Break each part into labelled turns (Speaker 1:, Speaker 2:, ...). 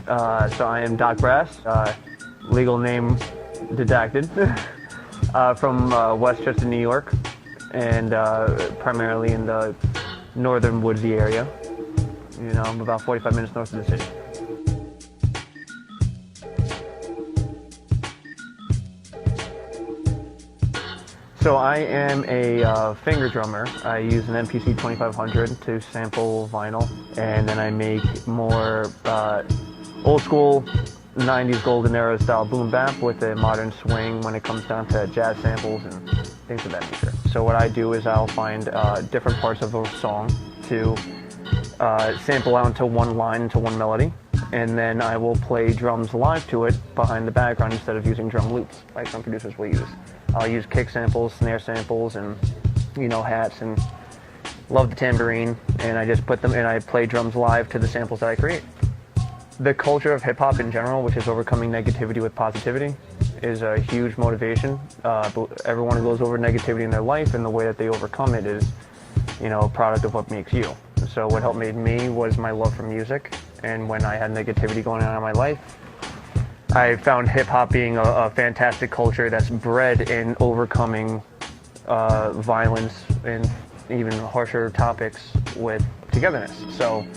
Speaker 1: So I am DokBrass, legal name redacted, from Westchester, New York, and primarily in the northern woodsy area. You know, I'm about 45 minutes north of the city. So I am a finger drummer. I use an MPC 2500 to sample vinyl, and then I make more old school 90s golden era style boom bap with a modern swing when it comes down to jazz samples and things of that nature. So what I do is I'll find different parts of a song to sample out into one line, into one melody, and then I will play drums live to it behind the background instead of using drum loops like some producers will use. I'll use kick samples, snare samples, and, you know, hats, and love the tambourine, and I just put them, and I play drums live to the samples that I create. The culture of hip-hop in general, which is overcoming negativity with positivity, is a huge motivation. But everyone goes over negativity in their life, and the way that they overcome it is, you know, a product of what makes you. So what helped made me was my love for music, and when I had negativity going on in my life, I found hip-hop being a fantastic culture that's bred in overcoming violence and even harsher topics with togetherness. So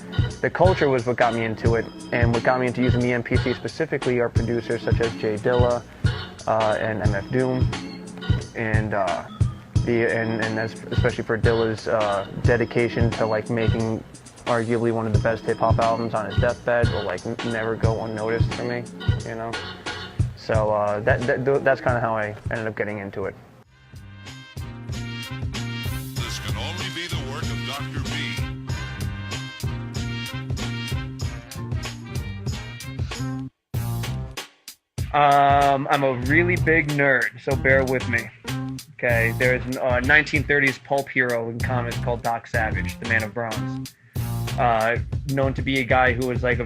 Speaker 1: the culture was what got me into it, and what got me into using the MPC specifically are producers such as Jay Dilla and MF Doom, and that's especially for Dilla's dedication to like making arguably one of the best hip-hop albums on his deathbed will like never go unnoticed for me, you know. So that's kind of how I ended up getting into it.
Speaker 2: This can only be the work of Dr. B.
Speaker 1: I'm a really big nerd, so bear with me. Okay, there's a 1930s pulp hero in comics called Doc Savage, the Man of Bronze. Known to be a guy who was like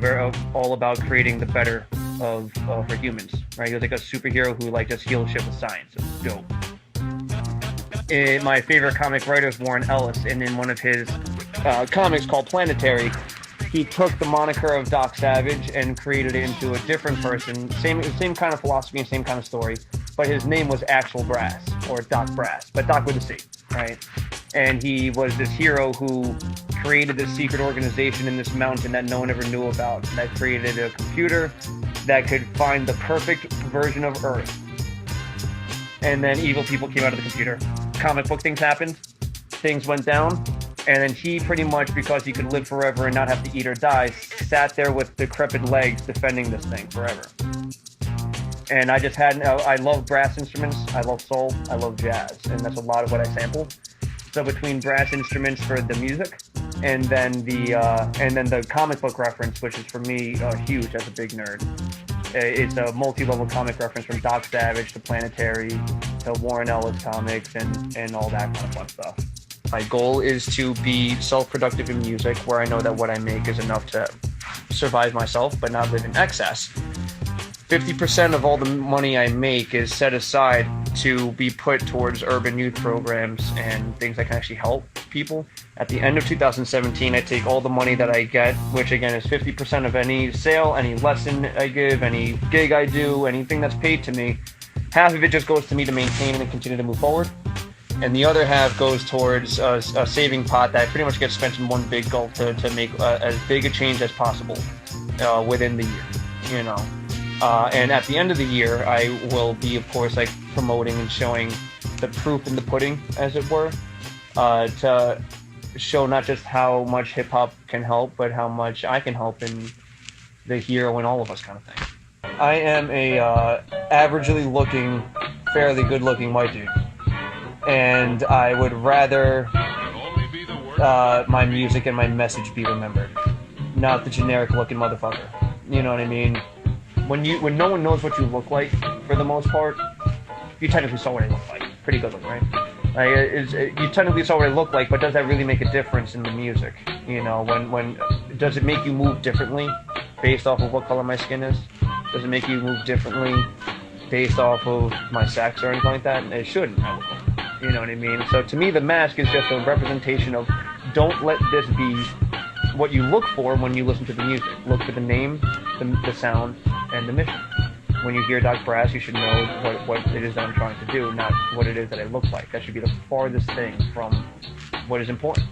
Speaker 1: all about creating the better for humans, right? He was like a superhero who like just healed shit with science. It was dope. My favorite comic writer is Warren Ellis, and in one of his comics called Planetary, he took the moniker of Doc Savage and created it into a different person. Same kind of philosophy and same kind of story, but his name was Actual Brass, or Doc Brass, but Doc with a C, right? And he was this hero who created this secret organization in this mountain that no one ever knew about, that created a computer that could find the perfect version of Earth. And then evil people came out of the computer. Comic book things happened, things went down, and then he pretty much, because he could live forever and not have to eat or die, sat there with decrepit legs defending this thing forever. And I love brass instruments, I love soul, I love jazz, and that's a lot of what I sample. So between brass instruments for the music, and then the comic book reference, which is for me huge as a big nerd. It's a multi-level comic reference from Doc Savage to Planetary to Warren Ellis comics and all that kind of fun stuff. My goal is to be self-productive in music, where I know that what I make is enough to survive myself, but not live in excess. 50% of all the money I make is set aside to be put towards urban youth programs and things that can actually help people. At the end of 2017, I take all the money that I get, which again is 50% of any sale, any lesson I give, any gig I do, anything that's paid to me. Half of it just goes to me to maintain and continue to move forward. And the other half goes towards a saving pot that pretty much gets spent in one big gulp to make as big a change as possible within the year, you know. And at the end of the year, I will be, of course, like promoting and showing the proof in the pudding, as it were, to show not just how much hip hop can help, but how much I can help in the hero and all of us kind of thing. I am a averagely looking, fairly good looking white dude, and I would rather my music and my message be remembered, not the generic looking motherfucker. You know what I mean? When no one knows what you look like, for the most part, you technically saw what I look like. Pretty good looking, right? You technically saw what I look like, but does that really make a difference in the music? You know, when does it make you move differently based off of what color my skin is? Does it make you move differently based off of my sex or anything like that? It shouldn't. You know what I mean? So to me, the mask is just a representation of, don't let this be what you look for when you listen to the music. Look for the name, the sound and the mission. When you hear DokBrass, you should know what it is that I'm trying to do, not what it is that I look like. That should be the farthest thing from what is important.